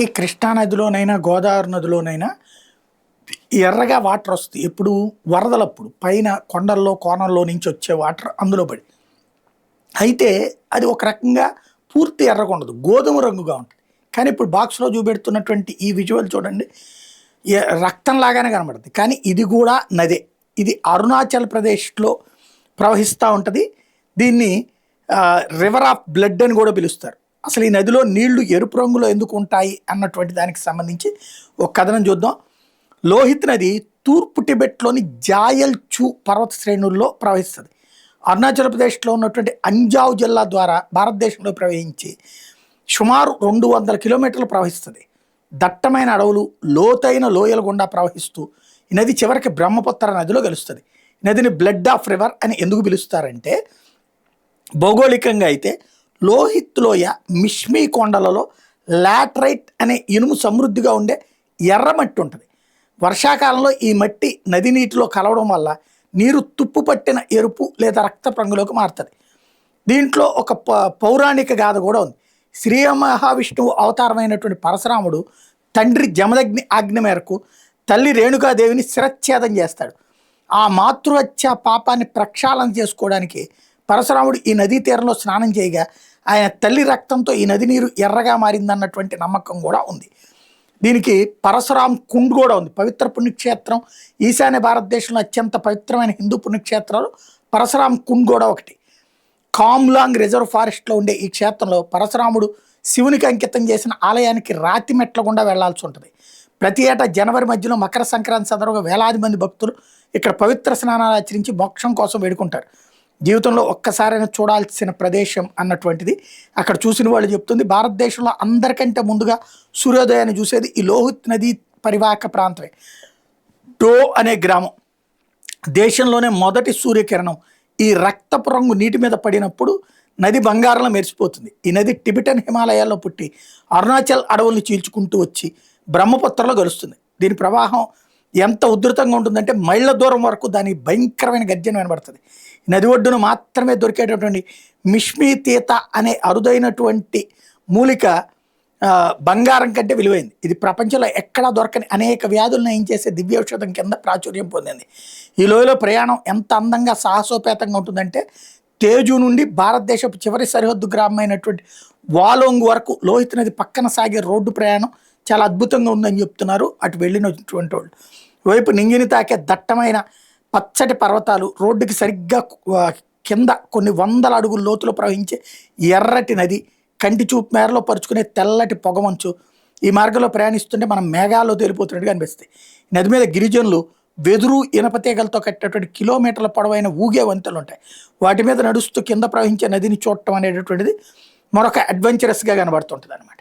ఈ కృష్ణా నదిలోనైనా గోదావరి నదిలోనైనా ఎర్రగా వాటర్ వస్తాయి. ఎప్పుడు వరదలప్పుడు పైన కొండల్లో కోణంలో నుంచి వచ్చే వాటర్ అందులో పడి, అయితే అది ఒక రకంగా పూర్తి ఎర్రగా ఉండదు, గోధుమ రంగుగా ఉంటుంది. కానీ ఇప్పుడు బాక్స్లో చూపెడుతున్నటువంటి ఈ విజువల్ చూడండి, రక్తం లాగానే కనబడుతుంది. కానీ ఇది కూడా నదే. ఇది అరుణాచల్ ప్రదేశ్లో ప్రవహిస్తూ ఉంటుంది. దీన్ని రివర్ ఆఫ్ బ్లడ్ అని కూడా పిలుస్తారు. అసలు ఈ నదిలో నీళ్లు ఎరుపు రంగులో ఎందుకు ఉంటాయి అన్నటువంటి దానికి సంబంధించి ఒక కథనం చూద్దాం. లోహిత్ నది తూర్పు టిబెట్లోని జాయల్ చూ పర్వత శ్రేణుల్లో ప్రవహిస్తుంది. అరుణాచల్ ప్రదేశ్లో ఉన్నటువంటి అంజావ్ జిల్లా ద్వారా భారతదేశంలో ప్రవహించి సుమారు 200 కిలోమీటర్లు ప్రవహిస్తుంది. దట్టమైన అడవులు, లోతైన లోయల గుండా ప్రవహిస్తూ ఈ నది చివరికి బ్రహ్మపుత్ర నదిలో కలుస్తుంది. ఈ నదిని బ్లడ్ ఆఫ్ రివర్ అని ఎందుకు పిలుస్తారంటే, భౌగోళికంగా అయితే లోహిత్ లోయ మిష్మీ కొండలలో లాటరైట్ అనే ఇనుము సమృద్ధిగా ఉండే ఎర్రమట్టి ఉంటుంది. వర్షాకాలంలో ఈ మట్టి నది నీటిలో కలవడం వల్ల నీరు తుప్పు పట్టిన ఎరుపు లేదా రక్త రంగులోకి మారుతుంది. దీంట్లో ఒక పౌరాణిక గాథ కూడా ఉంది. శ్రీ మహావిష్ణువు అవతారమైనటువంటి పరశురాముడు తండ్రి జమదగ్ని ఆజ్ఞ మేరకు తల్లి రేణుకాదేవిని శిరచ్ఛేదం చేస్తాడు. ఆ మాతృహత్య పాపాన్ని ప్రక్షాళన చేసుకోవడానికి పరశురాముడు ఈ నదీ తీరంలో స్నానం చేయగా ఆయన తల్లి రక్తంతో ఈ నది నీరు ఎర్రగా మారిందన్నటువంటి నమ్మకం కూడా ఉంది. దీనికి పరశురామ్ కుండ్ కూడా ఉంది. పవిత్ర పుణ్యక్షేత్రం, ఈశాన్య భారతదేశంలో అత్యంత పవిత్రమైన హిందూ పుణ్యక్షేత్రాలు పరశురామ్ కుండ్ కూడా ఒకటి. కామ్లాంగ్ రిజర్వ్ ఫారెస్ట్లో ఉండే ఈ క్షేత్రంలో పరశురాముడు శివునికి అంకితం చేసిన ఆలయానికి రాతి మెట్ల గుండా వెళ్లాల్సి ఉంటుంది. ప్రతి ఏటా జనవరి మధ్యలో మకర సంక్రాంతి సందర్భంగా వేలాది మంది భక్తులు ఇక్కడ పవిత్ర స్నానాలు ఆచరించి మోక్షం కోసం వేడుకుంటారు. జీవితంలో ఒక్కసారైనా చూడాల్సిన ప్రదేశం అన్నటువంటిది అక్కడ చూసిన వాళ్ళు చెప్తుంది. భారతదేశంలో అందరికంటే ముందుగా సూర్యోదయాన్ని చూసేది ఈ లోహిత్ నదీ పరివాహక ప్రాంతమే. డో అనే గ్రామం దేశంలోనే మొదటి సూర్యకిరణం ఈ రక్తపు రంగు నీటి మీద పడినప్పుడు నది బంగారంలో మెరిసిపోతుంది. ఈ నది టిబెటన్ హిమాలయాల్లో పుట్టి అరుణాచల్ అడవుల్ని చీల్చుకుంటూ వచ్చి బ్రహ్మపుత్రలో కలుస్తుంది. దీని ప్రవాహం ఎంత ఉధృతంగా ఉంటుందంటే మైళ్ళ దూరం వరకు దాని భయంకరమైన గర్జన వినబడుతుంది. నది ఒడ్డున మాత్రమే దొరికేటటువంటి మిష్మీ తీత అనే అరుదైనటువంటి మూలిక బంగారం కంటే విలువైంది. ఇది ప్రపంచంలో ఎక్కడా దొరకని అనేక వ్యాధులు నయం చేసే దివ్యౌషధం కింద ప్రాచుర్యం పొందింది. ఈ లోయలో ప్రయాణం ఎంత అందంగా సాహసోపేతంగా ఉంటుందంటే, తేజు నుండి భారతదేశపు చివరి సరిహద్దు గ్రామమైనటువంటి వాలోంగ్ వరకు లోహిత్ నది పక్కన సాగే రోడ్డు ప్రయాణం చాలా అద్భుతంగా ఉందని చెప్తున్నారు అటు వెళ్ళినటువంటి వాళ్ళు. వైపు నింగిని తాకే దట్టమైన పచ్చటి పర్వతాలు, రోడ్డుకి సరిగ్గా కింద కొన్ని వందల అడుగుల లోతులో ప్రవహించే ఎర్రటి నది, కంటి చూపు మేరలో పరుచుకునే తెల్లటి పొగమంచు. ఈ మార్గంలో ప్రయాణిస్తుంటే మనం మేఘాల్లో తేలిపోతున్నట్టుగా అనిపిస్తాయి. నది మీద గిరిజనులు వెదురు ఇనపతీగలతో కట్టినటువంటి కిలోమీటర్ల పొడవైన ఊగే వంతెలు ఉంటాయి. వాటి మీద నడుస్తూ కింద ప్రవహించే నదిని చూడటం అనేటటువంటిది మరొక అడ్వెంచరస్గా కనబడుతుంటుంది అనమాట.